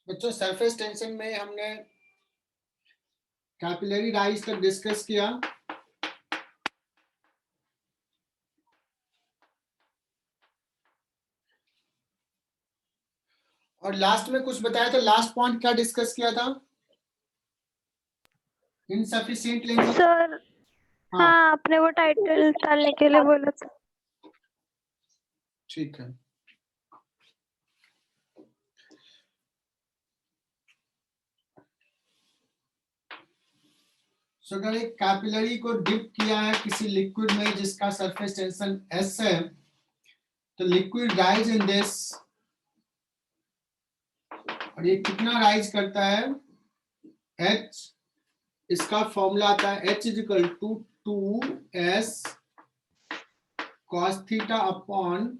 बच्चों surface tension में हमने कैपिलरी राइज तक डिस्कस किया। और लास्ट में कुछ बताया था, लास्ट पॉइंट क्या डिस्कस किया था? Insufficient language. सर हाँ हाँ, आपने वो टाइटल डालने के लिए बोला था। ठीक है। सो अगर एक कैपिलरी को डिप किया है किसी लिक्विड में जिसका सरफेस टेंशन S है, तो लिक्विड राइज इन दिस, और ये कितना राइज करता है? H, इसका फॉर्मूला आता है H equal to 2s cos theta upon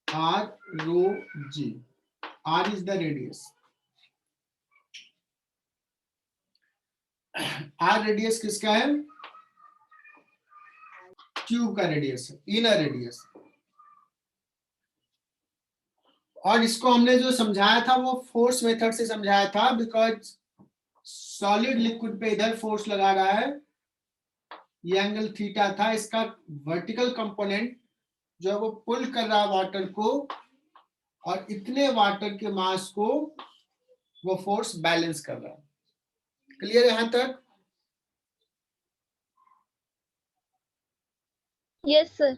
r rho g। r is the radius। r radius किसका है? ट्यूब का रेडियस है, इनर रेडियस। और इसको हमने जो समझाया था वो फोर्स मेथड से समझाया था, बिकॉज सॉलिड लिक्विड पे इधर फोर्स लगा रहा है, ये एंगल थीटा था। इसका वर्टिकल कंपोनेंट जो है वो पुल कर रहा है वाटर को, और इतने वाटर के मास को वो फोर्स बैलेंस कर रहा है। क्लियर है यहां तक? Yes sir.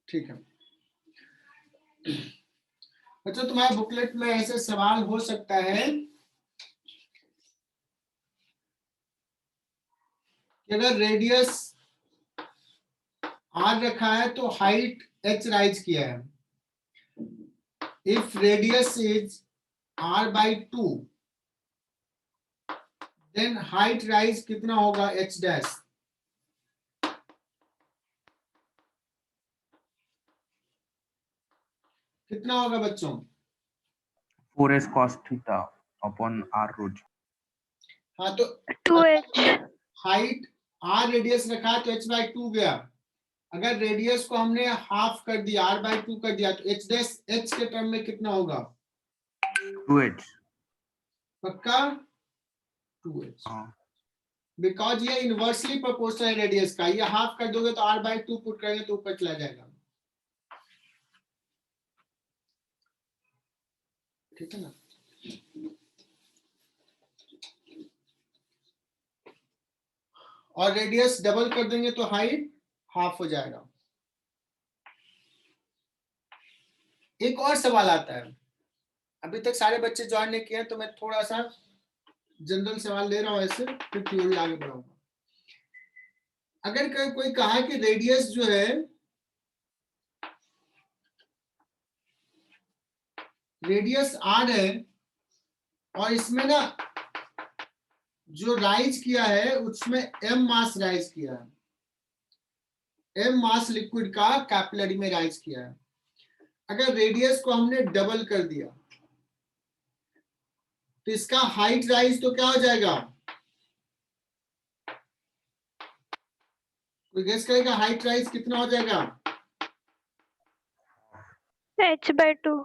ठीक है बच्चों, तुम्हारे बुकलेट में ऐसे सवाल हो सकता है कि अगर रेडियस r रखा है तो हाइट h राइज किया है। If radius is r by 2, then height rise कितना होगा? h dash. कितना होगा बच्चों? 4s cos theta upon r rho g। हाँ तो 2h। हाइट r रेडियस रखा है तो h by 2 गया। अगर रेडियस को हमने हाफ कर दिया, r by 2 कर दिया, तो h डैश h के टर्म में कितना होगा? 2h। पक्का? 2h। हाँ बिकॉज ये इनवर्सली प्रोपोर्शनल है रेडियस का। ये हाफ कर दोगे तो r by 2 पुट करेंगे तो ऊपर चला जाएगा। ठीक है ना? और रेडियस डबल कर देंगे तो हाइट हाफ हो जाएगा। एक और सवाल आता है, अभी तक सारे बच्चे ज्वाइन नहीं किए हैं तो मैं थोड़ा सा जनरल सवाल ले रहा हूं, ऐसे फिर थ्योरी आगे बढ़ाऊंगा। अगर कोई कहा कि रेडियस जो है, रेडियस r है, और इसमें ना जो राइज किया है उसमें m मास राइज किया है, m मास लिक्विड का कैपिलरी में राइज किया है। अगर रेडियस को हमने डबल कर दिया तो इसका हाइट राइज तो क्या हो जाएगा? कोई गेस करेगा हाइट राइज कितना हो जाएगा? h by 2।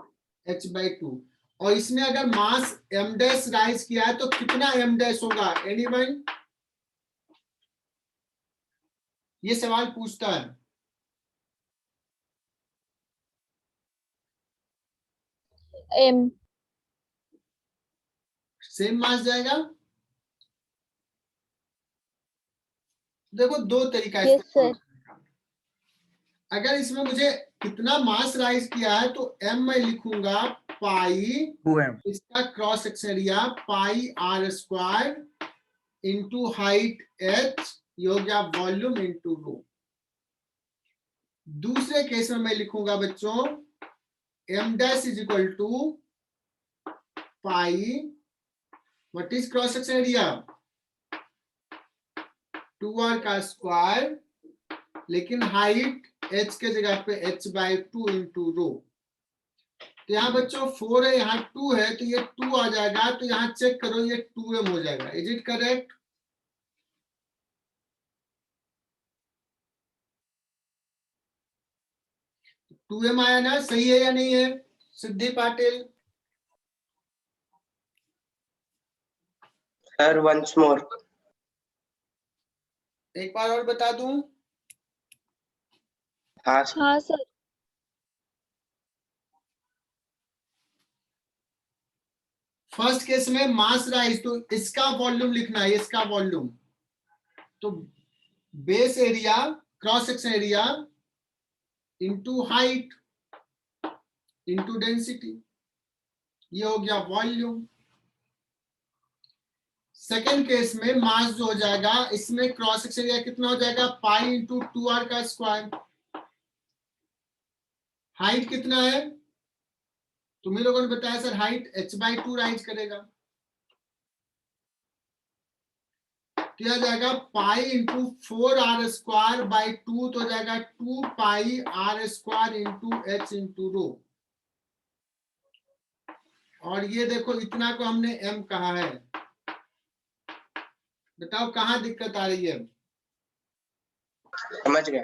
h by 2। और इसमें अगर मास m डैश राइज किया है तो कितना m डैश होगा? एनीवन? ये सवाल पूछता है। एम। सेम मास जाएगा। देखो दो तरीका यस इसका। सर। अगर इसमें मुझे कितना मास राइज किया है तो m मैं लिखूंगा पाई, 2m। इसका cross section area pi r square into height h, ये हो गया वॉल्यूम इंटू रो। दूसरे केस में मैं लिखूंगा बच्चों m dash is equal to pi, what is cross section area? 2r का स्क्वायर, लेकिन हाइट h के जगह पे h बाई 2 इंटू रो। तो यहाँ बच्चों 4 है, यहाँ 2 है, तो ये 2 आ जाएगा। तो यहाँ चेक करो, ये 2m हो जाएगा। Is it correct? Two M आया ना? सही है या नहीं है Siddhi Patil? Sir once more. एक बार और बता दूं? हाँ सर। हाँ सर। फर्स्ट केस में मास राइज, तो इसका वॉल्यूम लिखना है, इसका वॉल्यूम। तो base area, cross section area into height into density, ये हो गया वॉल्यूम। सेकेंड केस में मास जो हो जाएगा, इसमें क्रॉस सेक्शन एरिया कितना हो जाएगा, पाई इंटू 2r का स्क्वायर। हाइट कितना है, तुम्ही लोगों ने बताया सर हाइट h/2 राइज करेगा, किया जाएगा पाई इंटू 4r²/2, तो हो जाएगा 2πr² into h into rho. और ये देखो इतना को हमने m कहा है, बताओ कहां दिक्कत आ रही है? समझ गया।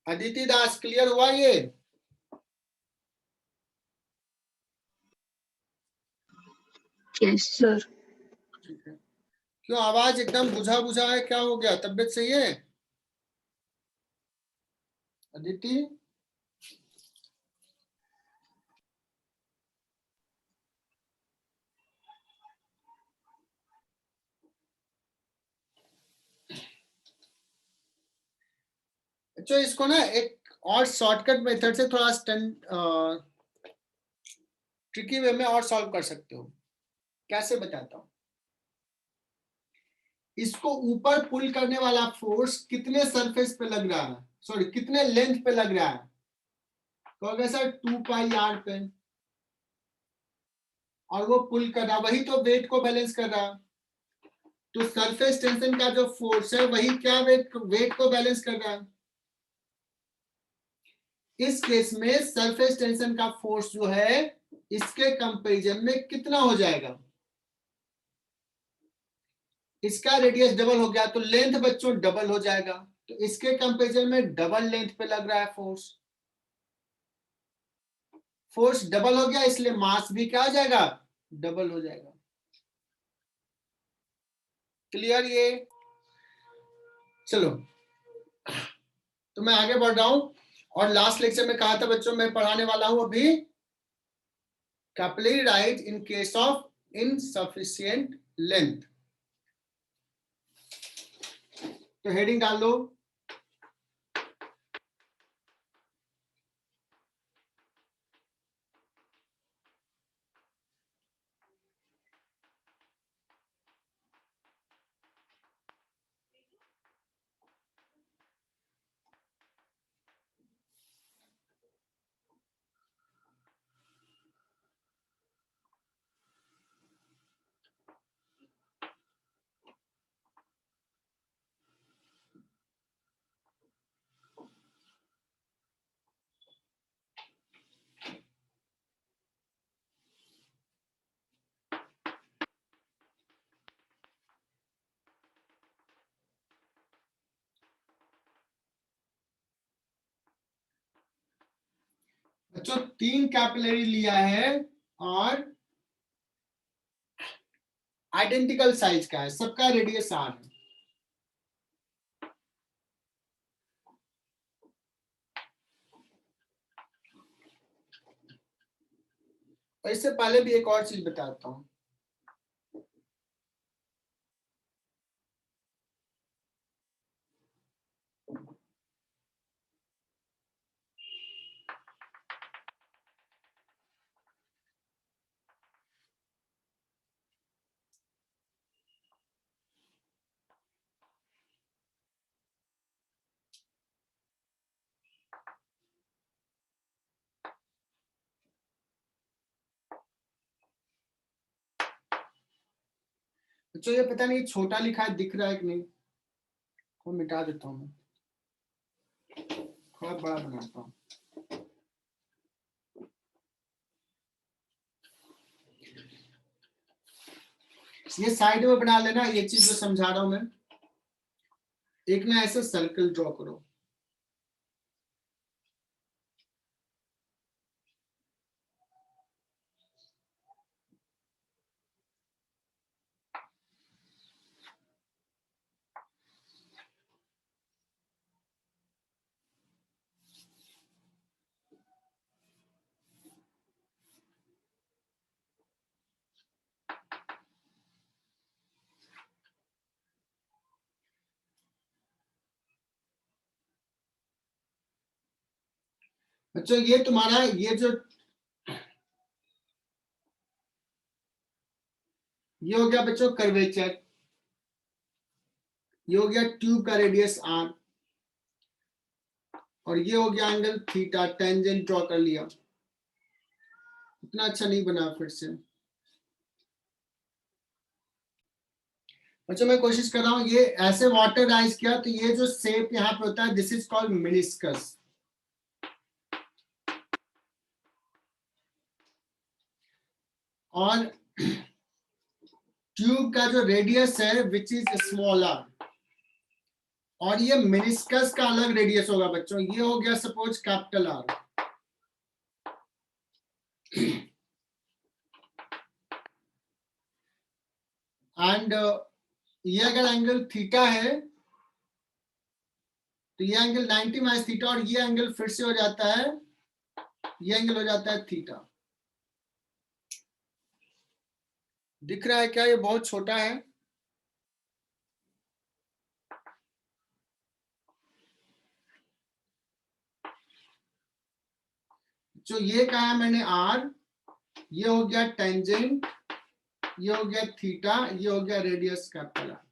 अदिति दास, क्लियर हुआ ये? Yes sir. ठीक है। क्यों आवाज एकदम बुझा बुझा है, क्या हो गया, तबीयत सही है अदिति? अच्छा, इसको ना एक और शॉर्टकट मेथड से थोड़ा ट्रिकी वे में और सॉल्व कर सकते हो। कैसे बताता हूं। इसको ऊपर पुल करने वाला फोर्स कितने सरफेस पे लग रहा है, सॉरी कितने लेंथ पे लग रहा है? कहोगे सर 2πr पे, और वो पुल कर रहा, वही तो वेट को बैलेंस कर रहा। तो सरफेस टेंशन का जो फोर्स है वही क्या वेट को बैलेंस कर रहा है। इस केस में सरफेस टेंशन का फोर्स जो है इसके कंपैरिजन में कितना हो जाएगा? इसका रेडियस डबल हो गया तो लेंथ बच्चों डबल हो जाएगा, तो इसके कंपैरिजन में डबल लेंथ पे लग रहा है फोर्स। फोर्स डबल हो गया इसलिए मास भी क्या हो जाएगा, डबल हो जाएगा। क्लियर ये? चलो तो मैं आगे बढ़ रहा हूं, और लास्ट लेक्चर में कहा था बच्चों मैं पढ़ाने वाला हूं अभी capillary rise in case of insufficient length. तो हेडिंग डाल दो, बच्चों 3 कैपिलरी लिया है और आइडेंटिकल साइज का है, सबका रेडियस r है। और इससे पहले भी एक और चीज बताता हूं। बच्चों ये पता नहीं छोटा लिखा है, दिख रहा है कि नहीं, को मिटा देता हूं मैं, थोड़ा बड़ा बनाता हूं। ये साइड में बना लेना, ये चीज जो समझा रहा हूं मैं। एक ना ऐसे सर्कल ड्रॉ करो, बच्चों ये तुम्हारा ये हो गया बच्चों कर्वेचर, ये हो गया ट्यूब का रेडियस आर, और ये हो गया एंगल थीटा, टेंजेंट ड्रॉ कर लिया। इतना अच्छा नहीं बना फिर से। बच्चों मैं कोशिश कर रहा हूं, ये ऐसे वाटर राइज किया तो ये जो शेप यहाँ पे होता है दिस इज कॉल्ड मेनिस्कस। और ट्यूब का जो रेडियस है विच इज स्मॉलर, और ये मेनिस्कस का अलग रेडियस होगा बच्चों। ये हो गया सपोज कैपिटल आर, एंड ये अगर एंगल थीटा है तो ये एंगल 90 माइनस थीटा, और ये एंगल फिर से हो जाता है, ये एंगल हो जाता है थीटा। दिख रहा है क्या? ये बहुत छोटा है। जो ये कहा मैंने आर, ये हो गया टेंजेंट, ये हो गया थीटा, ये हो गया रेडियस कैपिटल आर।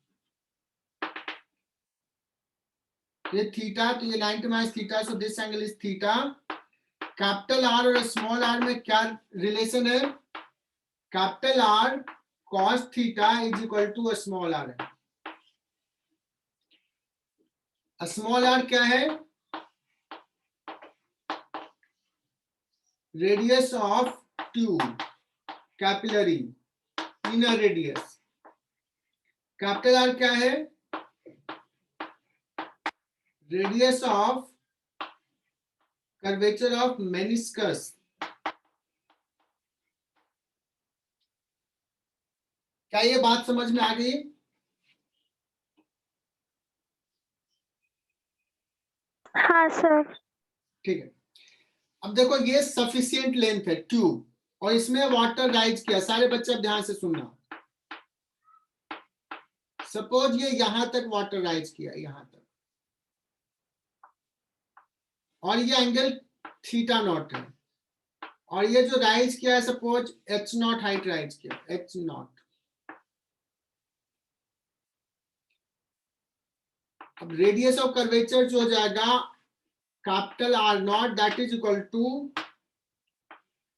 ये थीटा, तो ये 90 minus theta, so this angle is theta. Capital R और स्मॉल आर में क्या रिलेशन है? Capital R cos theta is equal to small R है। स्मॉल आर क्या है? Radius of tube, capillary, inner radius. Capital R क्या है? Radius of curvature of meniscus. क्या ये बात समझ में आ गई? हाँ सर। ठीक है। अब देखो ये सफिशिएंट लेंथ है ट्यूब, और इसमें वाटर राइज किया। सारे बच्चे अब ध्यान से सुनना। सपोज ये यहां तक वाटर राइज किया, यहां तक, और ये एंगल थीटा नॉट है, और ये जो राइज किया है suppose H naught height rise किया, एच नॉट। अब रेडियस ऑफ कर्वेचर जो हो जाएगा capital R naught, that is equal to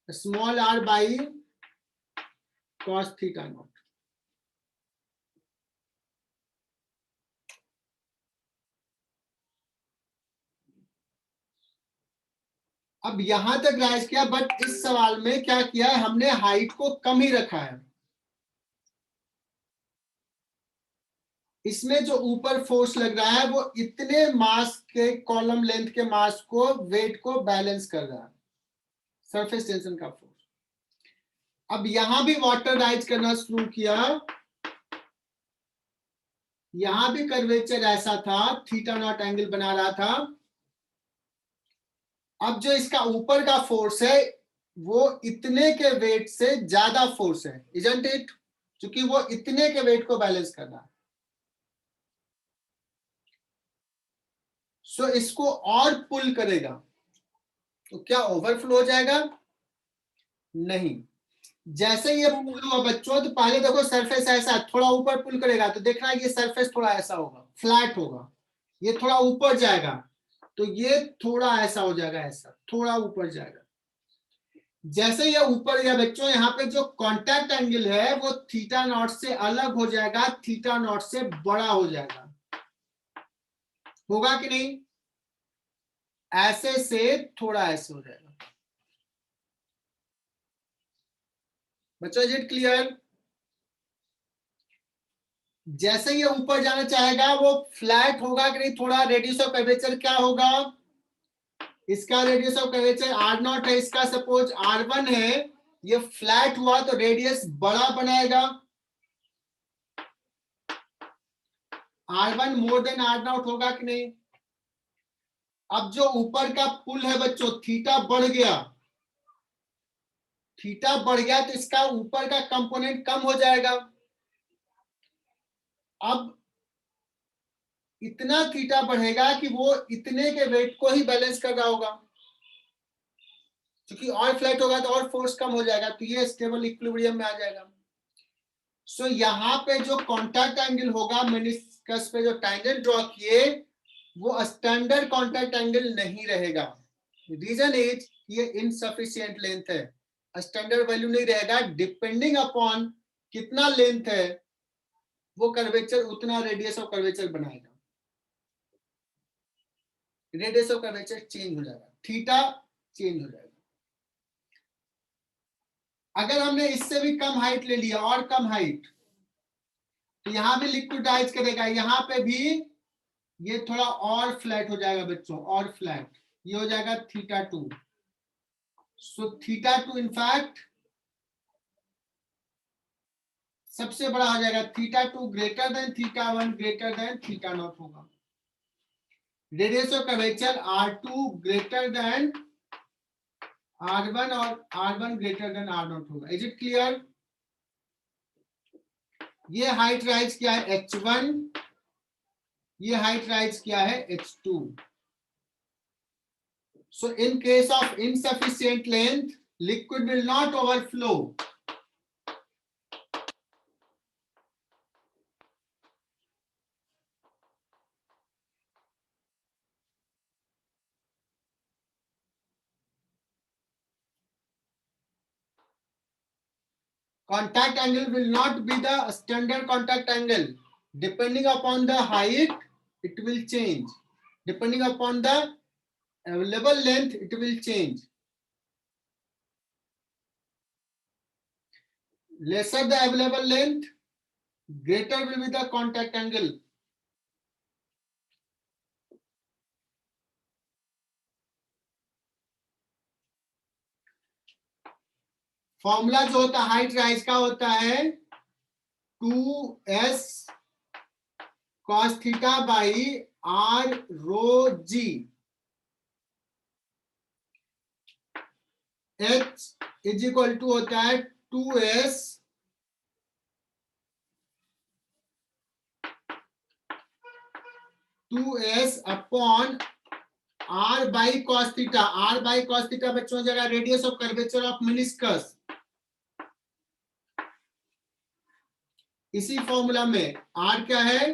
small R by cos theta naught. अब यहां तक राइज किया, बट इस सवाल में क्या किया है हमने? हाइट को कम ही रखा है। इसमें जो ऊपर फोर्स लग रहा है वो इतने मास के, कॉलम लेंथ के मास को, वेट को बैलेंस कर रहा है, सरफेस टेंशन का फोर्स। अब यहां भी वाटर राइज करना शुरू किया, यहां भी कर्वेचर ऐसा था, थीटा नॉट एंगल बना रहा था। अब जो इसका ऊपर का फोर्स है वो इतने के वेट से ज्यादा फोर्स है, इजंट इट? क्योंकि वो इतने के वेट को बैलेंस कर रहा है। सो इसको और पुल करेगा तो क्या ओवरफ्लो हो जाएगा? नहीं। जैसे ये पुल हुआ बच्चों, तो पहले देखो सरफेस ऐसा, थोड़ा ऊपर पुल करेगा तो देखना ये सरफेस थोड़ा ऐसा होगा, फ्लैट होगा। ये थोड़ा ऊपर जाएगा तो ये थोड़ा ऐसा हो जाएगा, ऐसा थोड़ा ऊपर जाएगा। जैसे ये ऊपर गया बच्चों, यहाँ पे जो कांटेक्ट एंगल है वो थीटा नॉट से अलग हो जाएगा, थीटा नॉट से बड़ा हो जाएगा। होगा कि नहीं? ऐसे से थोड़ा ऐसे हो जाएगा। बच्चों इज इट क्लियर? जैसे ये ऊपर जाना चाहेगा वो फ्लैट होगा कि नहीं? थोड़ा रेडियस ऑफ कर्वेचर क्या होगा? इसका radius of curvature R not है, इसका सपोज R1 है, ये फ्लैट हुआ तो रेडियस बड़ा बनाएगा। R1 more than R not होगा कि नहीं? अब जो ऊपर का पुल है बच्चों, थीटा बढ़ गया, थीटा बढ़ गया तो इसका ऊपर का कंपोनेंट कम हो जाएगा। अब इतना थीटा बढ़ेगा कि वो इतने के वेट को ही बैलेंस कर रहा होगा। क्योंकि और फ्लैट होगा तो और फोर्स कम हो जाएगा, तो ये स्टेबल इक्विलिब्रियम में आ जाएगा। सो यहाँ पे जो कॉन्टैक्ट एंगल होगा मेनिस्कस पे जो टैंजेंट ड्रॉ किए वो स्टैंडर्ड कॉन्टैक्ट एंगल नहीं रहेगा। रीजन इज ये इनसफिशिएंट लेंथ है, स्टैंडर्ड वैल्यू नहीं रहेगा। डिपेंडिंग अपॉन कितना लेंथ है वो कर्वेचर उतना रेडियस ऑफ कर्वेचर बनाएगा, रेडियस ऑफ कर्वेचर चेंज हो जाएगा, थीटा चेंज हो जाएगा। अगर हमने इससे भी कम हाइट ले लिया और कम हाइट, तो यहां भी लिक्विडाइज करेगा, यहां पे भी ये थोड़ा और फ्लैट हो जाएगा बच्चों, और फ्लैट, ये हो जाएगा θ2। सो θ2 इनफैक्ट सबसे बड़ा हो जाएगा, θ2 ग्रेटर देन θ1 ग्रेटर देन θ0 होगा। Radius of curvature R2 greater than R1 और R1 ग्रेटर देन R0 होगा। Is it clear? ये हाइट राइज किया है H1, ये हाइट राइज किया है H2। So in case of insufficient length, liquid will not overflow. Contact angle will not be the standard contact angle. Depending upon the height, it will change. Depending upon the available length, it will change. Lesser the available length, greater will be the contact angle. Formula जो होता है height rise का होता है 2s cos theta by r rho g। h is equal to होता है 2s upon r by cos theta. r by cos theta बच्चों जगह radius of curvature of meniscus. इसी फॉर्मूला में r क्या है?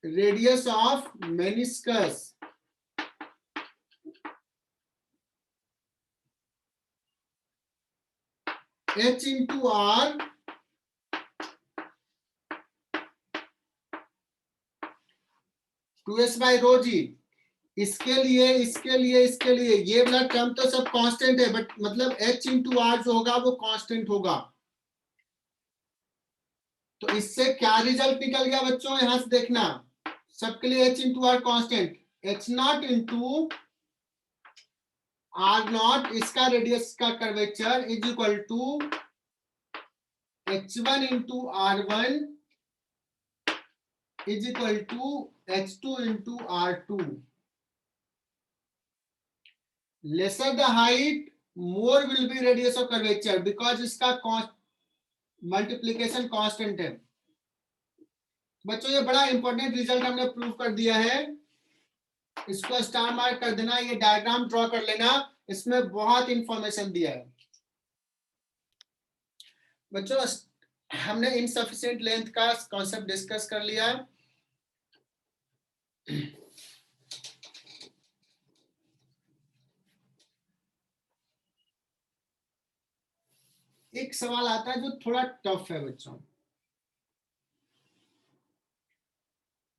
Radius of meniscus. h into r two S by rho G. इसके लिए ये वाला टर्म तो सब कांस्टेंट है, बट मतलब h इंटू आर जो होगा वो कांस्टेंट होगा। तो इससे क्या रिजल्ट निकल गया बच्चों, यहां से देखना, सबके लिए h into R constant, h0 into r0 इसका रेडियस का curvature is equal to h1 into r1 is equal to h2 into r2। lesser the height, more will be radius of curvature because इसका multiplication constant है। बच्चों ये बड़ा important result हमने prove कर दिया है, इसको स्टार मार्क कर देना, ये डायग्राम ड्रॉ कर लेना, इसमें बहुत इंफॉर्मेशन दिया है। बच्चों हमने इनसफिशिएंट लेंथ का कॉन्सेप्ट डिस्कस कर लिया। एक सवाल आता है जो थोड़ा टफ है बच्चों,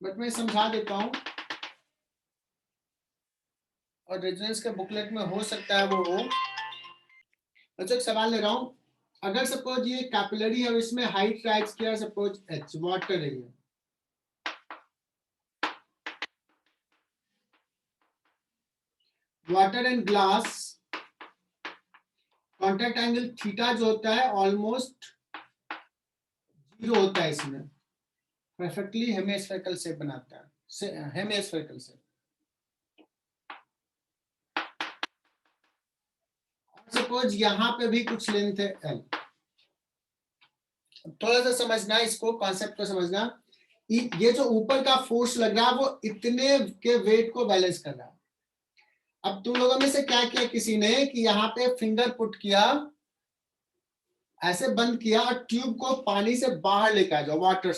बट मैं समझा देता हूं, और रेजिडेंस के बुकलेट में हो सकता है वो हो। बच्चों एक सवाल ले रहा हूं, अगर सपोज ये कैपिलरी है और इसमें हाइट राइज किया सपोज h, वाटर है ये, water and glass, contact angle theta जो होता है ऑलमोस्ट 0 होता है, इसमें परफेक्टली हेमिस्फेरिकल शेप बनाता है, हेमिस्फेरिकल शेप। सपोज यहां पे भी कुछ लेंथ है L, थोड़ा सा समझना इसको, कॉन्सेप्ट को समझना। ये जो ऊपर का फोर्स लग रहा है वो इतने के वेट को बैलेंस कर रहा है, अब तुम लोगों में से क्या किया किसी ने कि यहाँ पे फिंगर पुट किया, ऐसे बंद किया और ट्यूब को पानी से बाहर लेकर आ जाओ, वाटर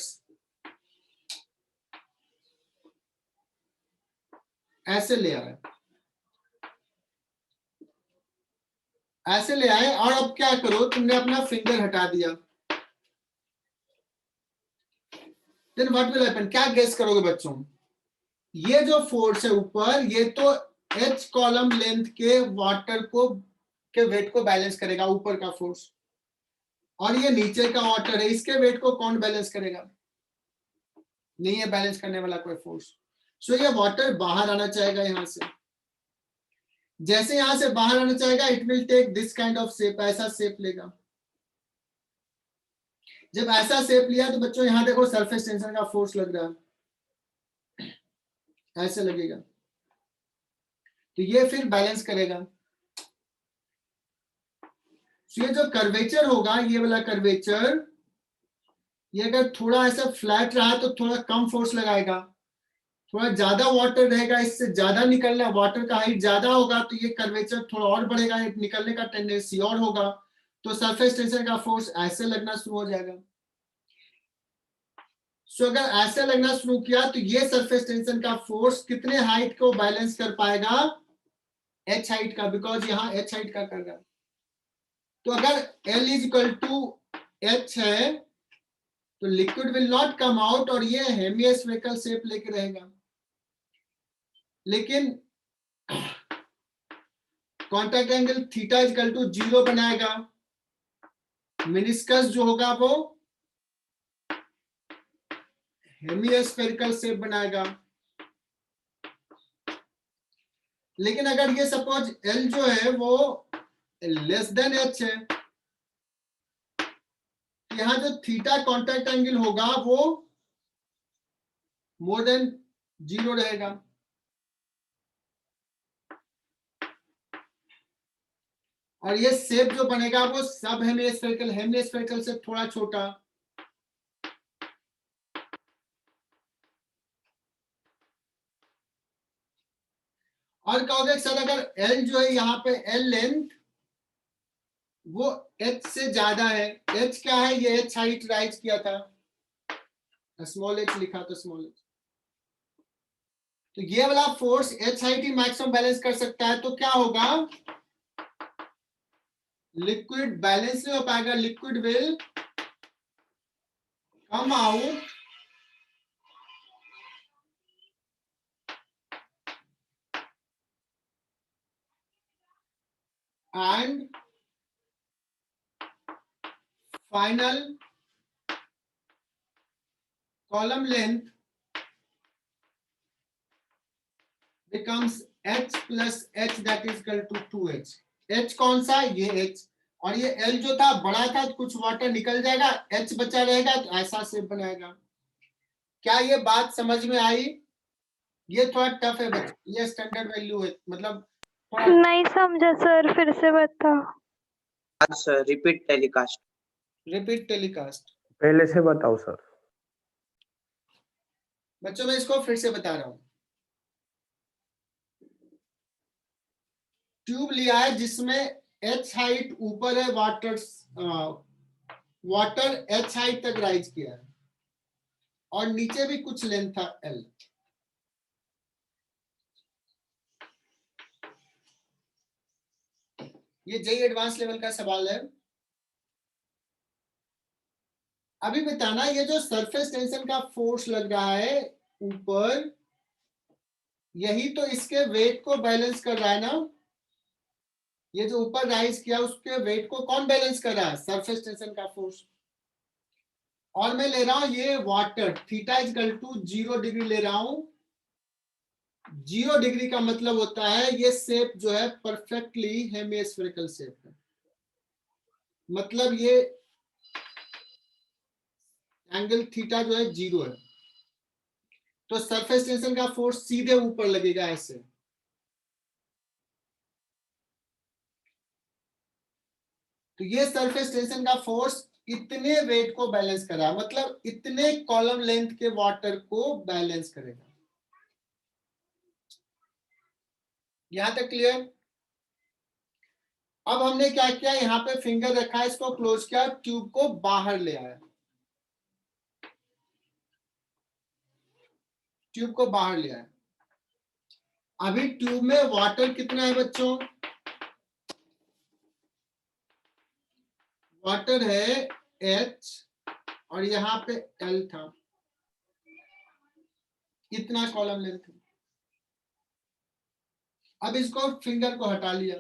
ऐसे ले आए, ऐसे ले आए। और अब क्या करो, तुमने अपना फिंगर हटा दिया, देन व्हाट विल हैपन, क्या गेस करोगे बच्चों? ये जो फोर्स है ऊपर, ये तो एच कॉलम लेंथ के वाटर को के वेट को बैलेंस करेगा, ऊपर का फोर्स। और ये नीचे का वाटर है, इसके वेट को कौन बैलेंस करेगा? नहीं है बैलेंस करने वाला कोई फोर्स। सो ये वाटर बाहर आना चाहेगा यहां से। जैसे यहां से बाहर आना चाहेगा, it will take this kind of shape, ऐसा शेप लेगा। जब ऐसा शेप लिया तो बच्चों यहां देखो सरफेस टेंशन का फोर्स लग रहा है, ऐसे लगेगा, तो ये फिर बैलेंस करेगा। तो ये जो कर्वेचर होगा, ये वाला कर्वेचर, ये अगर थोड़ा ऐसा फ्लैट रहा तो थोड़ा कम फोर्स लगाएगा, थोड़ा ज्यादा वाटर रहेगा, इससे ज्यादा निकलना, वाटर का हाइट ज्यादा होगा तो ये कर्वेचर थोड़ा और बढ़ेगा, निकलने का टेंडेंसी और होगा, तो सरफेस टेंशन का फोर्स ऐसे लगना शुरू हो जाएगा। सो अगर ऐसे लगना शुरू किया तो ये सरफेस टेंशन का फोर्स कितने हाइट को बैलेंस कर पाएगा? एच हाइट का, बिकॉज यहाँ एच हाइट का कर रहा है। तो अगर L is equal to H है तो liquid will not come out और ये हेमिस्फेरिकल शेप लेके रहेगा। लेकिन contact angle theta is equal to 0 बनाएगा, मेनिस्कस जो होगा वो हेमिस्फेरिकल शेप बनाएगा। लेकिन अगर ये सपोज L जो है वो लेस देन एच है, यहाँ जो थीटा कॉन्टैक्ट एंगल होगा वो मोर देन 0 रहेगा। और ये शेप जो बनेगा वो सब हेमिस्फेरिकल, हेमिस्फेरिकल से थोड़ा छोटा। और कहोगे सर अगर L जो है यहाँ पे L लेंथ वो H से ज्यादा है, H क्या है, ये H हाइट राइज किया था, स्मॉल h लिखा था, स्मॉल h, तो ये वाला फोर्स H हाइट ही मैक्सिमम बैलेंस कर सकता है। तो क्या होगा, लिक्विड बैलेंस नहीं हो पाएगा, liquid will come out and final column length becomes h plus h that is equal to 2h। h कौन सा, ये h, और ये L जो था बड़ा था तो कुछ वाटर निकल जाएगा, h बचा रहेगा तो ऐसा शेप बनाएगा। क्या ये बात समझ में आई? ये थोड़ा टफ है बच्चे, ये स्टैंडर्ड वैल्यू है, मतलब नहीं समझा सर, फिर से बताओ। Sir repeat telecast. Repeat telecast. पहले से बताओ सर। बच्चों मैं इसको फिर से बता रहा हूं। ट्यूब लिया है जिसमें H हाइट ऊपर है, वाटर H हाइट तक राइज किया है और नीचे भी कुछ लेंथ था L। ये जेई एडवांस लेवल का सवाल है। अभी बताना, ये जो सरफेस टेंशन का फोर्स लग रहा है ऊपर, यही तो इसके वेट को बैलेंस कर रहा है ना। ये जो ऊपर राइज किया उसके वेट को कौन बैलेंस कर रहा है? सरफेस टेंशन का फोर्स। और मैं ले रहा हूं ये water, theta is equal to 0 degree ले रहा हूं। 0 डिग्री का मतलब होता है ये शेप जो है परफेक्टली हेमिस्फेरिकल शेप है, मतलब ये एंगल थीटा जो है 0 है, तो सरफेस टेंशन का फोर्स सीधे ऊपर लगेगा ऐसे। तो ये सरफेस टेंशन का फोर्स इतने वेट को बैलेंस कर रहा है, मतलब इतने कॉलम लेंथ के वाटर को बैलेंस करेगा। यहां तक क्लियर? अब हमने क्या किया, यहाँ पे फिंगर रखा, इसको क्लोज किया, ट्यूब को बाहर ले आया, ट्यूब को बाहर ले आया। अभी ट्यूब में वाटर कितना है बच्चों? वाटर है H और यहाँ पे L था, इतना कॉलम लेंथ है। अब इसको फिंगर को हटा लिया।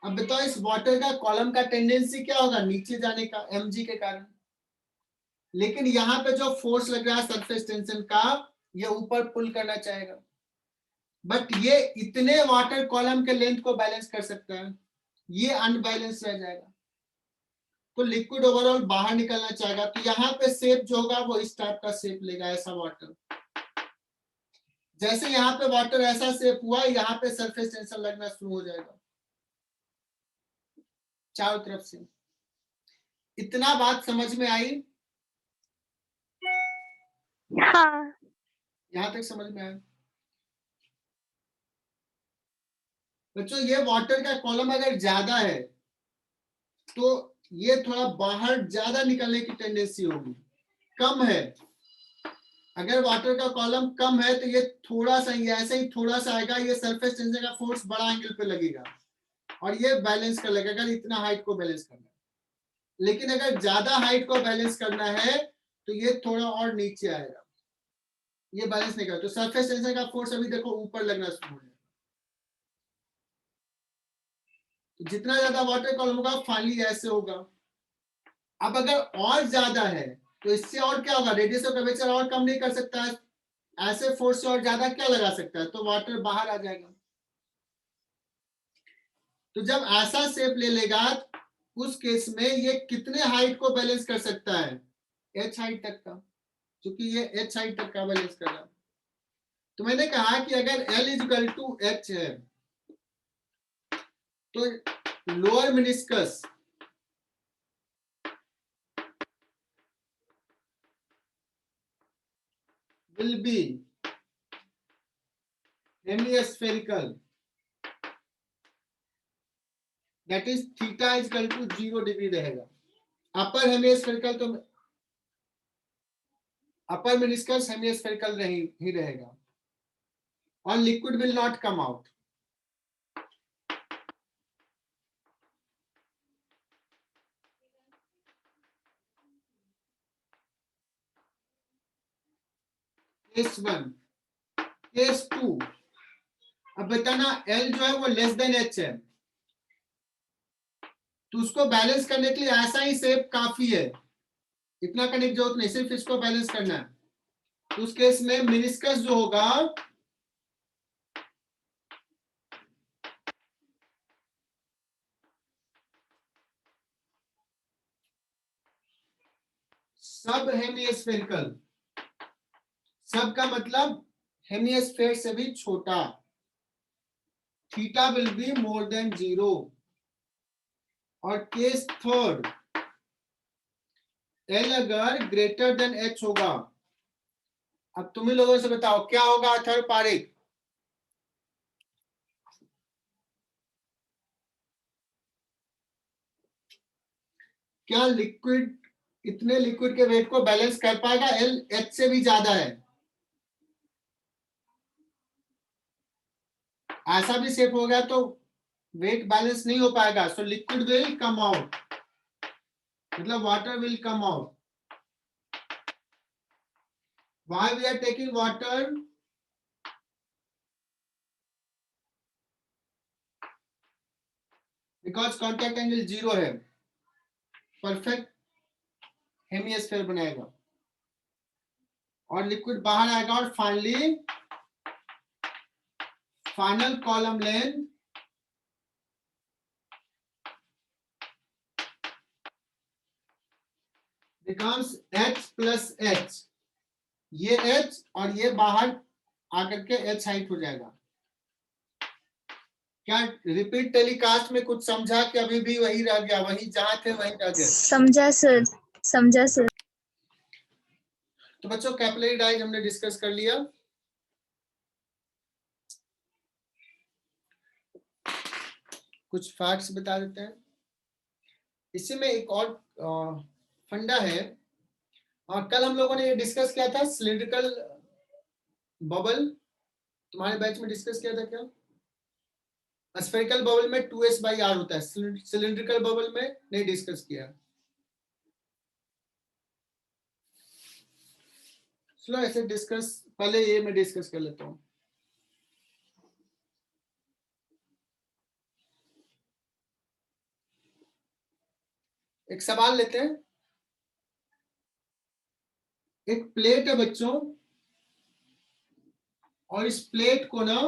अब बताओ इस वाटर का कॉलम का टेंडेंसी क्या होगा? नीचे जाने का, mg के कारण। लेकिन यहाँ पे जो फोर्स लग रहा है सरफेस टेंशन का, ये ऊपर पुल करना चाहेगा, बट ये इतने वाटर कॉलम के लेंथ को बैलेंस कर सकता है, ये अनबैलेंस रह जाएगा, तो लिक्विड ओवरऑल बाहर निकलना चाहेगा। तो यहाँ पे शेप जो होगा वो इस टाइप का शेप लेगा, ऐसा वाटर। जैसे यहाँ पे वाटर ऐसा शेप हुआ, यहाँ पे सरफेस टेंशन लगना शुरू हो जाएगा चारों तरफ से। इतना बात समझ में आई? हाँ। यहां तक समझ में आया? बच्चों ये वाटर का कॉलम अगर ज्यादा है तो ये थोड़ा बाहर ज्यादा निकलने की टेंडेंसी होगी। कम है, अगर वाटर का कॉलम कम है तो ये थोड़ा सा, ये ऐसे ही थोड़ा सा आएगा, ये सरफेस टेंशन का फोर्स बड़ा एंगल पे लगेगा और ये बैलेंस कर लेगा, अगर इतना हाइट को बैलेंस करना है। लेकिन अगर ज्यादा हाइट को बैलेंस करना है तो ये थोड़ा और नीचे आएगा, ये बैलेंस नहीं करेगा, तो सरफेस टेंशन का फोर्स अभी देखो ऊपर लगना शुरू हो जाएगा। तो जितना ज्यादा वाटर कॉलम होगा फाइनली ऐसे होगा। अब अगर और ज्यादा है तो इससे और क्या होगा, रेडियस ऑफ कर्वेचर और कम नहीं कर सकता है, ऐसे फोर्स से और ज्यादा क्या लगा सकता है, तो वाटर बाहर आ जाएगा। तो जब ऐसा शेप ले लेगा उस केस में ये कितने हाइट को बैलेंस कर सकता है? h हाइट तक का, क्योंकि ये h हाइट तक का बैलेंस कर रहा। तो मैंने कहा कि अगर L इक्वल टू H है तो lower meniscus will be hemispherical, that is theta is equal to 0 degree रहेगा। अपर हेमिस्फेरिकल तो अपर मेनिस्कस हेमिस्फेरिकल ही रहेगा और liquid will not come out. Case 1, case 2, अब बताना L जो है वो लेस देन H है, तो उसको बैलेंस करने के लिए ऐसा ही शेप काफी है, इतना करने की जरूरत नहीं, सिर्फ इसको बैलेंस करना है। तो उस केस में मेनिस्कस जो होगा सब हेमिस्फेरिकल, सब का मतलब हेमिस्फेयर से भी छोटा, theta will be more than 0। और केस 3, L अगर ग्रेटर देन H होगा। अब तुम ही लोगों से बताओ क्या होगा अथर पारिक? क्या लिक्विड इतने लिक्विड के वेट को बैलेंस कर पाएगा? L H से भी ज्यादा है, ऐसा भी शेप हो गया तो वेट बैलेंस नहीं हो पाएगा, so liquid will come out, मतलब water will come out. Why we are taking water? Because contact angle 0 है, परफेक्ट हेमिस्फीयर बनाएगा और लिक्विड बाहर आएगा और finally final column length becomes H plus H, ये H और ये बाहर आकर के H हाइट हो जाएगा। क्या रिपीट टेलीकास्ट में कुछ समझा कि अभी भी वही रह गया, वही जहां थे वहीं रह गए? समझा सर, समझा सर। तो बच्चों कैपिलरी डाइज हमने डिस्कस कर लिया। कुछ फैक्ट्स बता देते हैं। इसी में एक और फंडा है, और कल हम लोगों ने ये डिस्कस किया था सिलिंड्रिकल बबल, तुम्हारे बैच में डिस्कस किया था क्या? स्फेरिकल बबल में 2s/r होता है, सिलिंड्रिकल बबल में नहीं डिस्कस किया। चलो ऐसे डिस्कस, पहले ये मैं डिस्कस कर लेता हूँ। एक सवाल लेते हैं। एक प्लेट है बच्चों, और इस प्लेट को ना,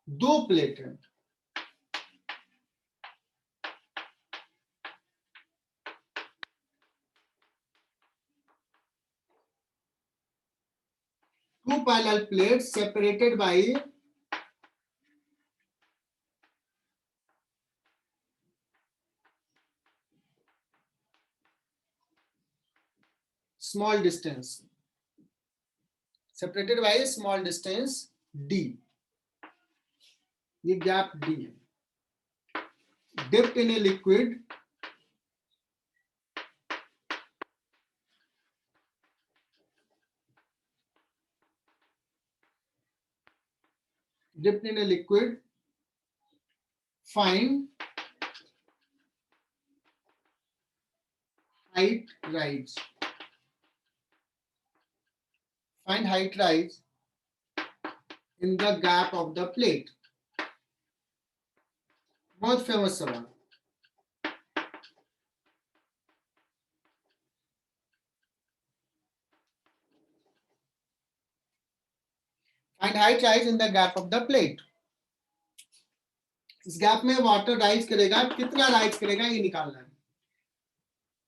दो प्लेट है। Two parallel plates separated by small distance, separated by a small distance d, ये गैप d है। dipped in a liquid find height rise, find height rise in the gap of the plate। बहुत famous सवाल। find height rise in the gap of the plate। इस gap में water rise करेगा, कितना rise करेगा ये निकालना है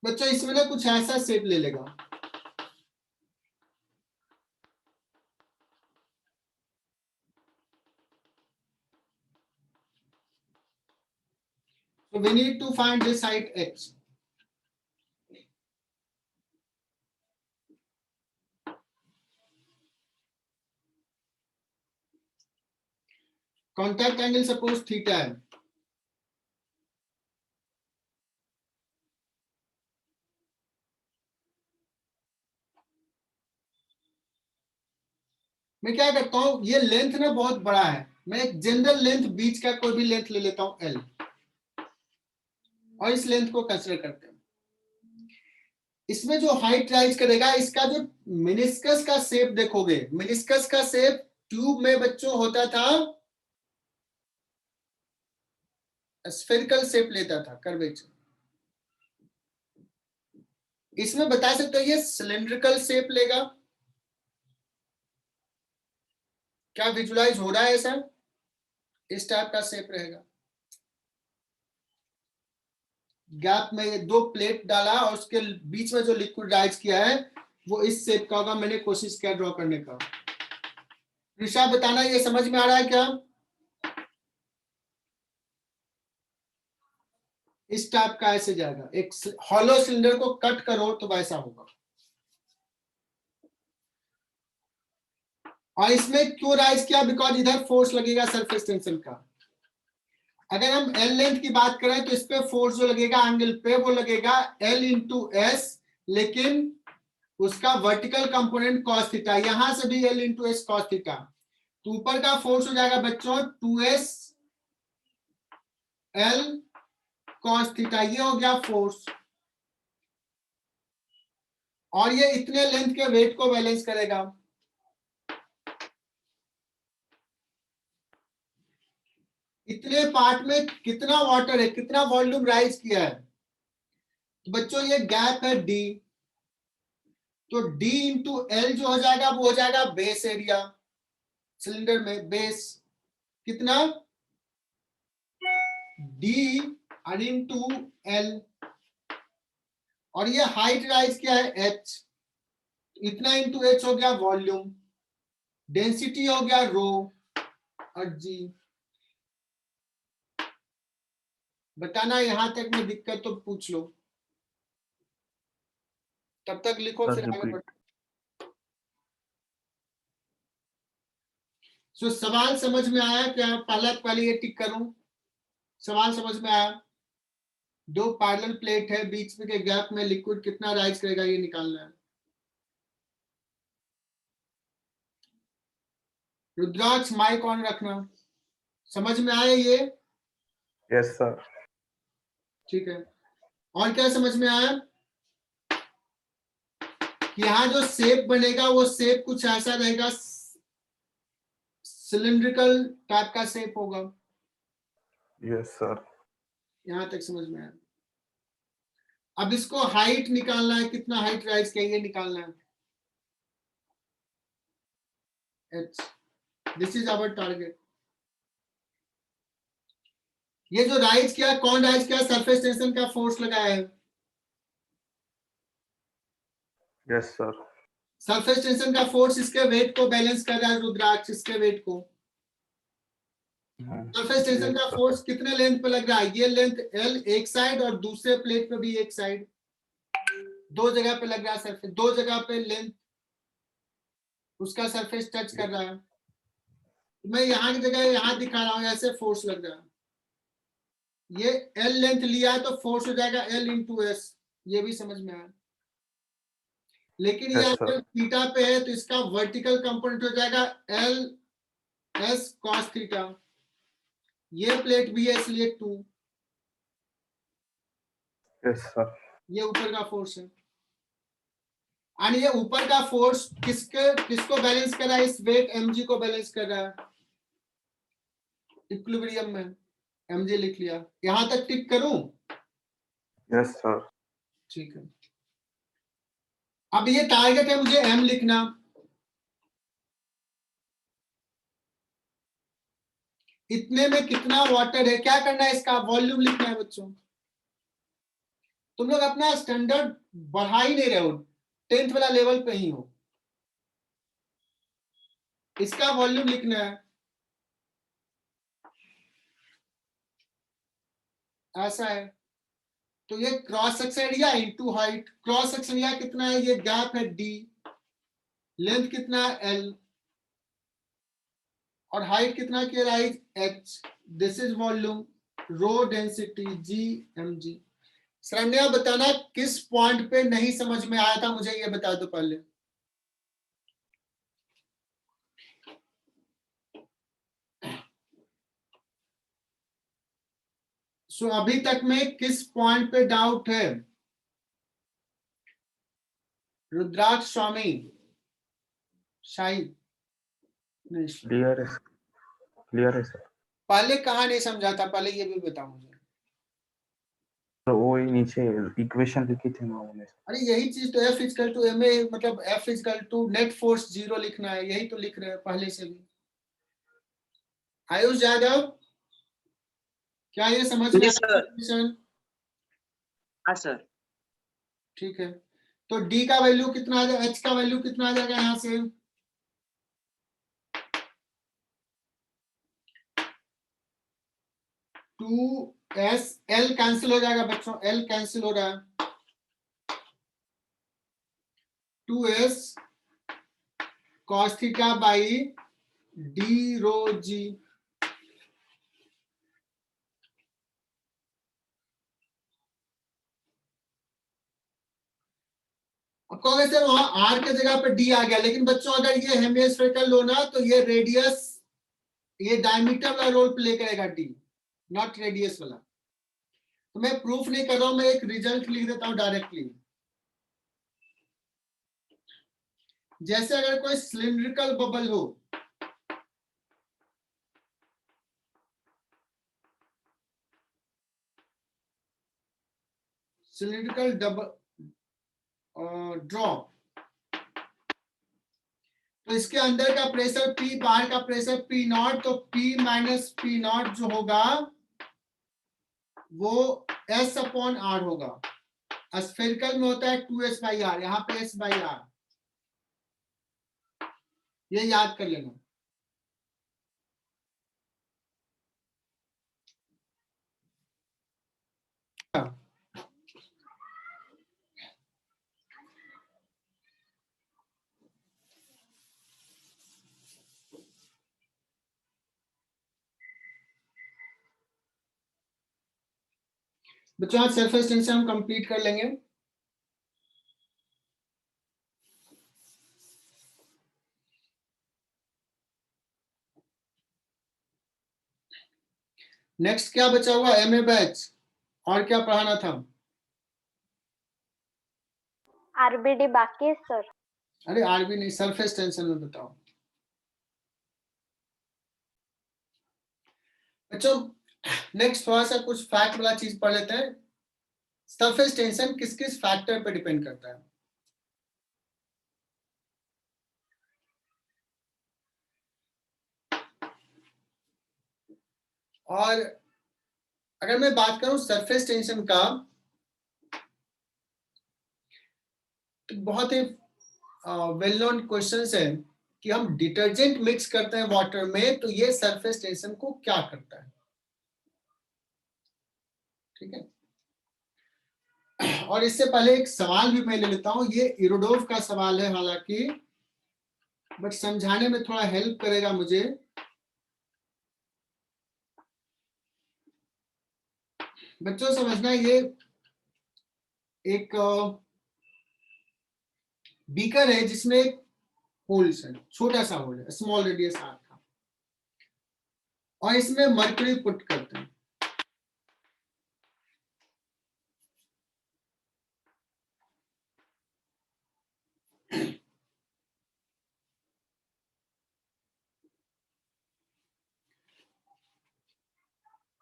बच्चों। इसमें ना कुछ ऐसा शेप ले लेगा, so we need to find this height h। contact angle suppose theta है, मैं क्या करता हूं, ये लेंथ ना बहुत बड़ा है, मैं एक जनरल लेंथ बीच का कोई भी लेंथ ले लेता हूं l, और इस लेंथ को कंसीडर करते हैं। इसमें जो हाइट राइज करेगा, इसका जो मिनिस्कस का शेप देखोगे, मिनिस्कस का शेप ट्यूब में बच्चों होता था, स्फेरिकल शेप लेता था, कर्वेचर। इसमें बता सकते हो ये सिलिंड्रिकल शेप लेगा, क्या विजुलाइज हो रहा है ऐसा? इस टाइप का शेप रहेगा। गैप में ये दो प्लेट डाला और उसके बीच में जो लिक्विड राइज किया है वो इस शेप का होगा। मैंने कोशिश किया ड्रॉ करने का। ऋषा बताना ये समझ में आ रहा है क्या? इस टाइप का ऐसे जाएगा, एक हॉलो सिलेंडर को कट करो तो वैसा होगा। और इसमें क्यों राइज किया? बिकॉज इधर फोर्स लगेगा सरफेस टेंशन का। अगर हम एल लेंथ की बात करें तो इस पे फोर्स जो लगेगा एंगल पे वो लगेगा एल इंटू एस, लेकिन उसका वर्टिकल कंपोनेंट कॉस थीटा, यहां से भी L into S cos theta. तो ऊपर का फोर्स हो जाएगा बच्चों 2s एल कॉस थीटा, ये हो गया फोर्स। और ये इतने लेंथ के वेट को बैलेंस करेगा। इतने पार्ट में कितना वाटर है, कितना वॉल्यूम राइज किया है? तो बच्चों ये गैप है डी, तो डी इंटू एल जो हो जाएगा वो हो जाएगा बेस एरिया सिलेंडर में। बेस कितना? डी और इंटू एल। और ये हाइट राइज क्या है? एच। इतना इंटू एच हो गया वॉल्यूम, डेंसिटी हो गया रो और जी। बताना यहां तक में दिक्कत तो पूछ लो, तब तक लिखो Sir, फिर आगे repeat. बढ़ो। सो सवाल समझ में आया क्या? पहले ये टिक करूं, सवाल समझ में आया? दो पैरेलल प्लेट है, बीच में के गैप में लिक्विड कितना राइज करेगा ये निकालना है। रुद्राक्ष माइक ऑन रखना। समझ में आया ये? Yes sir. ठीक है। और क्या समझ में आया? कि यहाँ जो शेप बनेगा वो शेप कुछ ऐसा रहेगा, सिलिंड्रिकल टाइप का शेप होगा। Yes sir. यहां तक समझ में आया? अब इसको हाइट निकालना है, कितना हाइट राइज किया ये निकालना है। h, this is our target. ये जो राइज किया, कौन राइज किया? सरफेस टेंशन का फोर्स लगाया है। Yes sir. सरफेस टेंशन का फोर्स इसके वेट को बैलेंस कर रहा है रुद्राक्ष, इसके वेट को। सरफेस टेंशन का फोर्स कितने लेंथ पे लग रहा है? ये लेंथ L एक साइड और दूसरे प्लेट पे भी एक साइड, दो जगह पे लग रहा है सरफेस, दो जगह पे लेंथ उसका सरफेस टच कर रहा है। मैं यहाँ की जगह यहाँ दिखा रहा हूँ, ऐसे फोर्स लग रहा है। ये L लेंथ लिया है तो फोर्स हो जाएगा L इंटू एस, ये भी समझ में आया। लेकिन ये Yes, अगर sir. थीटा पे है तो इसका वर्टिकल कंपोनेंट हो जाएगा L S cos थीटा। ये प्लेट भी है इसलिए 2। Yes sir. ये ऊपर का फोर्स है। और ये ऊपर का फोर्स किसको बैलेंस कर रहा है? इस वेट mg को बैलेंस कर रहा है इक्विलिब्रियम में। mg लिख लिया। यहां तक टिक करूं? Yes sir. ठीक है। अब ये टारगेट है मुझे m लिखना। इतने में कितना वाटर है, क्या करना है? इसका वॉल्यूम लिखना है बच्चों। तुम लोग अपना स्टैंडर्ड बढ़ा ही नहीं रहे हो, 10th वाला लेवल पे ही हो। इसका वॉल्यूम लिखना है, ऐसा है। तो ये cross section area into height. Cross section area कितना है? ये गैप है d, लेंथ कितना है l, और हाइट कितना की rise h। This is volume, rho density g mg। Sharanya बताना किस पॉइंट पे नहीं समझ में आया था, मुझे ये बता दो पहले। सो अभी तक में किस पॉइंट पे डाउट है? रुद्राक्ष स्वामी, शाही नहीं, क्लियर है, क्लियर है सर। पहले कहा नहीं समझा था, पहले ये भी बताओ मुझे। तो वो ही नीचे इक्वेशन लिखी थी मामू ने। अरे यही चीज तो F इक्वल टू ma, मतलब F equal to net force 0 लिखना है, यही तो लिख रहे हैं पहले से भी। आयुष यादव, क्या ये समझ में Yes, sir. आया? हाँ सर। ठीक है। तो D का वैल्यू कितना आ जाएगा, H का वैल्यू कितना आ जाएगा यहाँ से? टू एस, L कैंसिल हो जाएगा बच्चों, L कैंसिल हो रहा है। 2s cos theta by d rho g। अब कहोगे सर वहां r के जगह पे d आ गया, लेकिन बच्चों अगर ये हेमिस्फेरिकल लो ना तो ये रेडियस, ये डायमीटर वाला रोल प्ले करेगा d, नॉट रेडियस वाला। तो मैं प्रूफ नहीं कर रहा हूं, मैं एक रिजल्ट लिख देता हूं डायरेक्टली। जैसे अगर कोई सिलिंड्रिकल बबल हो, सिलिंड्रिकल डबल ड्रॉप, तो इसके अंदर का प्रेशर P, बाहर का प्रेशर P नॉट, तो P माइनस P नॉट जो होगा वो S अपॉन R होगा। स्फेरिकल में होता है 2s बाई आर, यहाँ पे s बाई आर, ये याद कर लेना। बच्चों आज सरफेस टेंशन हम कंप्लीट कर लेंगे। नेक्स्ट क्या बचा हुआ? MA batch. और क्या पढ़ाना था? आरबीडी बाकी है सर। अरे आरबी नहीं, सरफेस टेंशन में बताओ बच्चों। नेक्स्ट थोड़ा सा कुछ फैक्ट वाला चीज पढ़ लेते हैं। सरफेस टेंशन किस किस फैक्टर पे डिपेंड करता है? और अगर मैं बात करूं सरफेस टेंशन का, तो बहुत ही वेल नोन क्वेश्चंस है कि हम डिटर्जेंट मिक्स करते हैं वाटर में, तो ये सरफेस टेंशन को क्या करता है? ठीक है। और इससे पहले एक सवाल भी मैं ले लेता हूं, ये इरोडोव का सवाल है हालांकि, बट समझाने में थोड़ा हेल्प करेगा मुझे। बच्चों समझना, ये एक बीकर है जिसमें एक होल्स है, छोटा सा होल है, स्मॉल रेडियस आर का, और इसमें मर्क्यूरी पुट करते हैं।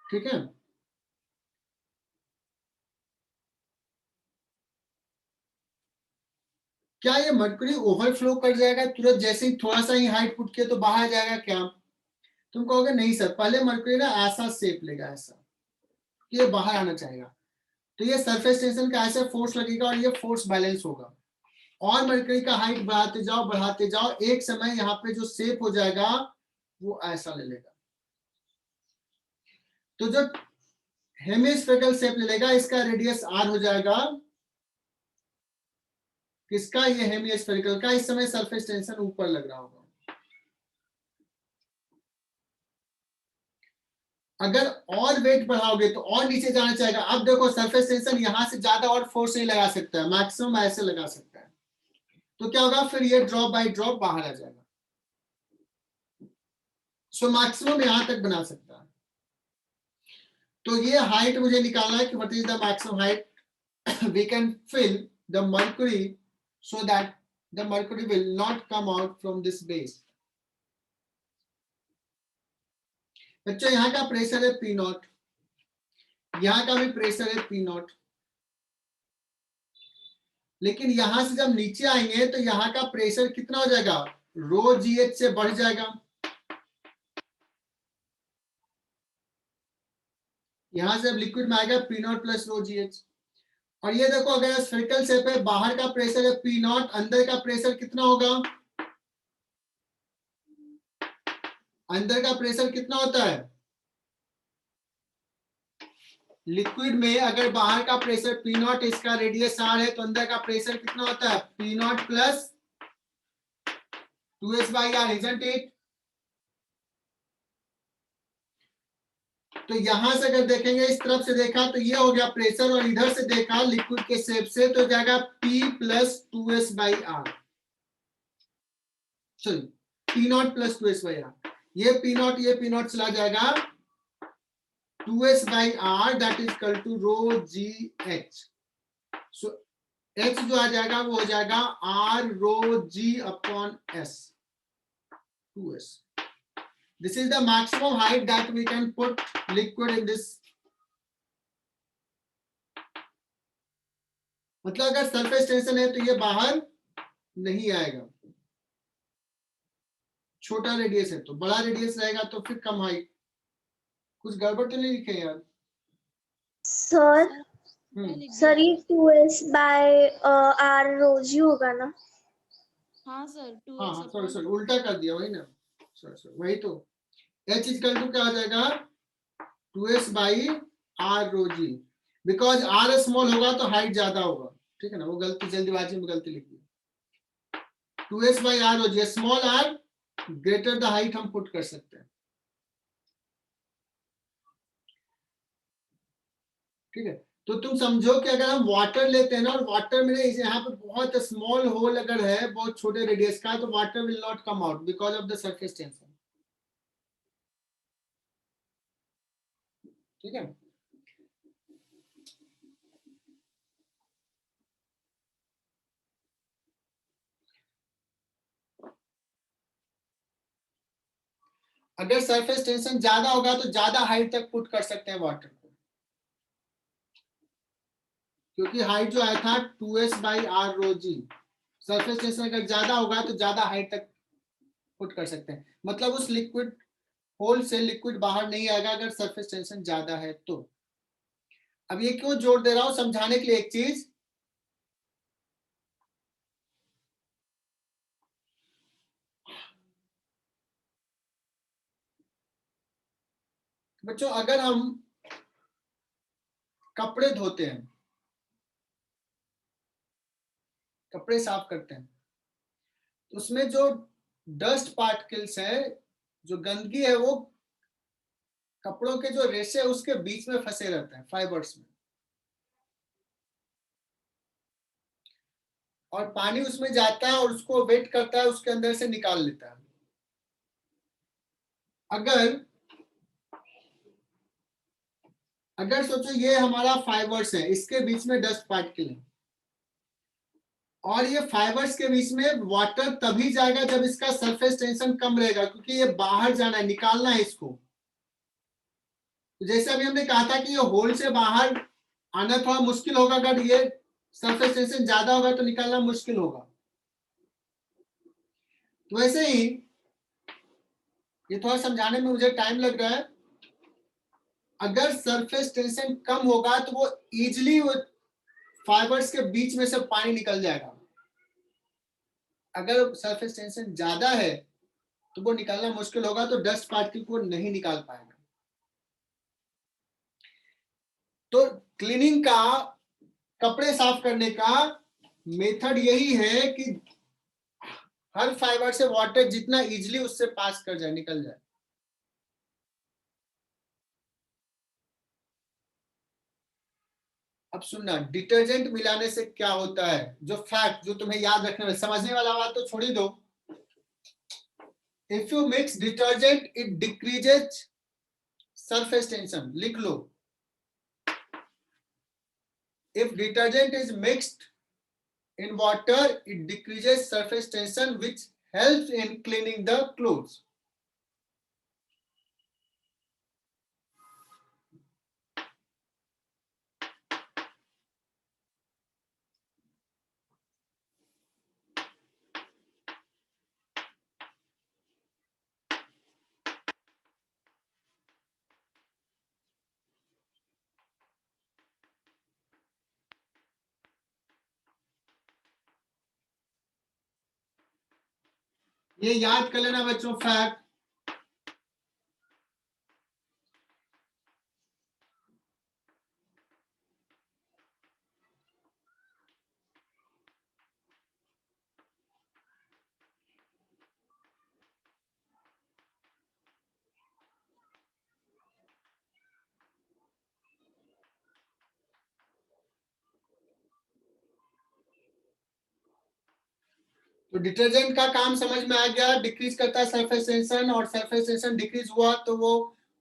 ठीक है। क्या ये मर्क्यूरी ओवरफ्लो कर जाएगा तुरंत जैसे ही थोड़ा सा ही हाइट पुट किया तो बाहर आ जाएगा क्या? तुम कहोगे नहीं सर, पहले मर्क्यूरी ना ऐसा शेप लेगा, ऐसा, ये बाहर आना चाहेगा, तो ये सरफेस टेंशन का ऐसे फोर्स लगेगा और ये फोर्स बैलेंस होगा, और मर्क्यूरी का हाइट बढ़ाते जाओ, एक समय यहाँ पे जो शेप हो जाएगा वो ऐसा ले लेगा। तो जो हेमिस्फेरिकल शेप ले लेगा, इसका रेडियस आर हो जाएगा, किसका? ये हेमिस्फेरिकल का। इस समय सरफेस टेंशन ऊपर लग रहा होगा। अगर और वेट बढ़ाओगे तो और नीचे जाना चाहेगा। अब देखो सरफेस टेंशन यहां से ज्यादा और फोर्स नहीं लगा सकता है, मैक्सिमम ऐसे लगा सकता है, तो क्या होगा फिर? ये ड्रॉप बाय ड्रॉप बाहर आ जाएगा। सो मैक्सिमम यहां तक बना सकता है। तो ये हाइट मुझे निकालना है कि what is the maximum height we can fill the mercury so that the mercury will not come out from this base. बच्चों यहाँ का प्रेशर है P नॉट, यहाँ का भी प्रेशर है P नॉट, लेकिन यहां से जब नीचे आएंगे तो यहाँ का प्रेशर कितना हो जाएगा? रो GH से बढ़ जाएगा। यहां से अब लिक्विड में आएगा P नॉट प्लस रो GH। और ये देखो अगर स्फेरिकल शेप है, बाहर का प्रेशर है P नॉट, अंदर का प्रेशर कितना होगा? अंदर का प्रेशर कितना होता है? लिक्विड में अगर बाहर का प्रेशर P नॉट, इसका रेडियस R है, तो अंदर का प्रेशर कितना होता है? P naught plus 2S by R, isn't it? तो यहां से अगर देखेंगे, इस तरफ से देखा तो ये हो गया प्रेशर, और इधर से देखा लिक्विड के शेप से तो जाएगा P plus 2S by R, sorry P naught plus 2S by R। ये P नॉट चला जाएगा 2S by R, that is equal to rho GH। So H जो आ जाएगा वो हो जाएगा R rho G upon S, 2S। This is the maximum height that we can put liquid in this. मतलब अगर सरफेस टेंशन है तो ये बाहर नहीं आएगा, छोटा रेडियस है, तो बड़ा रेडियस रहेगा तो फिर कम हाइट। कुछ गड़बड़ तो नहीं लिखे यार? सर ये 2S by R रोज ही होगा ना? हाँ सर, 2S हाँ सॉरी उल्टा कर दिया, वही ना, सॉरी वही तो। H इक्वल टू क्या आ जाएगा? 2S by R rho G, because R small होगा तो हाइट ज्यादा होगा, ठीक है ना, वो गलती जल्दीबाजी में गलती लिख दी। 2S by R rho G, small r greater the height हम पुट कर सकते हैं, ठीक है। तो तुम समझो कि अगर हम वाटर लेते हैं ना, और वाटर में यहाँ पे बहुत स्मॉल होल अगर है, बहुत छोटे रेडियस का, तो water will not come out because of the surface tension. ठीक है। अगर सरफेस टेंशन ज्यादा होगा तो ज्यादा हाइट तक पुट कर सकते हैं वाटर को, क्योंकि हाइट जो आया था 2s/r(ρg), सरफेस टेंशन अगर ज्यादा होगा तो ज्यादा हाइट तक पुट कर सकते हैं। मतलब उस लिक्विड होल से लिक्विड बाहर नहीं आएगा अगर सरफेस टेंशन ज्यादा है तो। अब ये क्यों जोड़ दे रहा हूं समझाने के लिए एक चीज, बच्चों अगर हम कपड़े धोते हैं, कपड़े साफ करते हैं, तो उसमें जो डस्ट पार्टिकल्स है, जो गंदगी है, वो कपड़ों के जो रेशे उसके बीच में फंसे रहते हैं, फाइबर्स में, और पानी उसमें जाता है और उसको वेट करता है, उसके अंदर से निकाल लेता है। अगर सोचो ये हमारा फाइबर्स है, इसके बीच में डस्ट पार्टिकल है, और ये फाइबर्स के बीच में वाटर तभी जाएगा जब इसका सरफेस टेंशन कम रहेगा, क्योंकि ये बाहर जाना है, निकालना है इसको। तो जैसे अभी हमने कहा था कि ये होल से बाहर आना थोड़ा मुश्किल होगा, अगर ये सरफेस टेंशन ज्यादा होगा तो निकालना मुश्किल होगा। तो वैसे ही ये थोड़ा समझाने में मुझे टाइम लग रहा है, अगर सरफेस टेंशन कम होगा तो वो इजिली फाइबर्स के बीच में से पानी निकल जाएगा। अगर सरफेस टेंशन ज्यादा है तो वो निकालना मुश्किल होगा, तो डस्ट पार्टिकल को नहीं निकाल पाएगा। तो क्लीनिंग का, कपड़े साफ करने का मेथड यही है कि हर फाइबर से वाटर जितना इजिली उससे पास कर जाए, निकल जाए। अब सुनना, डिटर्जेंट मिलाने से क्या होता है, जो फैक्ट जो तुम्हें याद रखने वाला, समझने वाला बात तो छोड़ ही दो। If you mix detergent it decreases surface tension, लिख लो। If detergent is mixed in water it decreases surface tension which helps in cleaning the clothes. ये याद कर लेना बच्चों फैक्ट। तो डिटर्जेंट का काम समझ में आ गया, डिक्रीज करता है सरफेस टेंशन, और सरफेस टेंशन डिक्रीज हुआ तो वो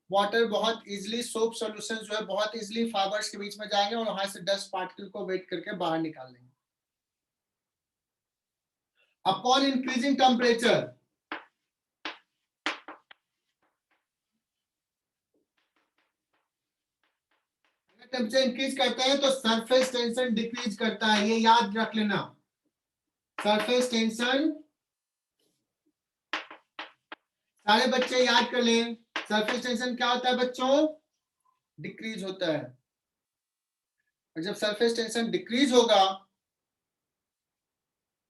वाटर बहुत इजीली, सोप सॉल्यूशन जो है बहुत इजीली फाइबर्स के बीच में जाएंगे और वहां से डस्ट पार्टिकल को वेट करके बाहर निकाल लेंगे। Upon increasing temperature, temperature increase करता है तो सरफेस टेंशन डिक्रीज करता है, ये याद रख लेना। सरफेस टेंशन, सारे बच्चे याद कर लें, सरफेस टेंशन क्या होता है बच्चों, डिक्रीज होता है। और जब सरफेस टेंशन डिक्रीज होगा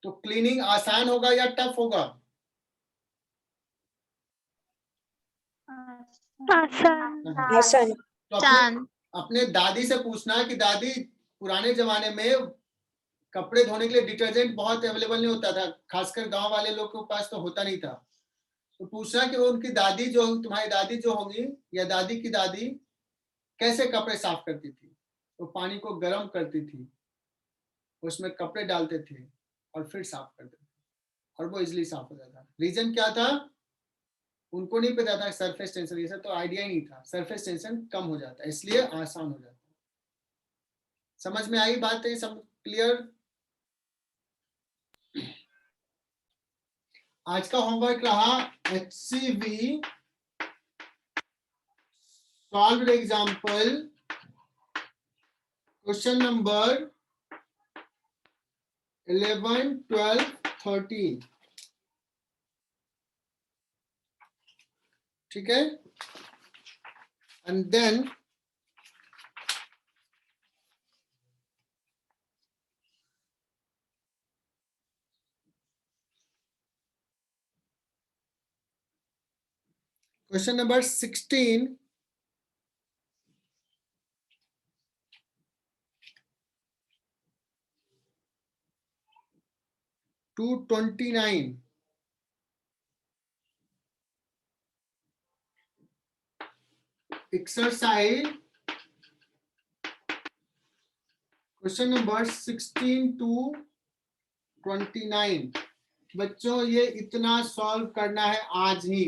तो क्लीनिंग आसान होगा या टफ होगा? आसान। तो अपने दादी से पूछना कि दादी, पुराने जमाने में कपड़े धोने के लिए डिटर्जेंट बहुत अवेलेबल नहीं होता था, खासकर गांव वाले लोग के पास तो होता नहीं था। तो पूछना कि वो उनकी दादी जो, तुम्हारी दादी जो होंगी या दादी की दादी, कैसे कपड़े साफ करती थी। वो पानी को गर्म करती थी, उसमें कपड़े डालते थे और फिर साफ करते थे और वो इजिली साफ हो जाता। रीजन क्या था? उनको नहीं पता था सरफेस टेंशन, ये सब तो आइडिया ही नहीं था। सरफेस टेंशन कम हो जाता है, इसलिए आसान हो जाता है। समझ में आई बात है? सब क्लियर? आज का होमवर्क रहा HCV solved example question number 11, 12, 13। ठीक है, and then question number 16 to 29। Exercise question number 16 to 29। बच्चों ये इतना सॉल्व करना है आज ही।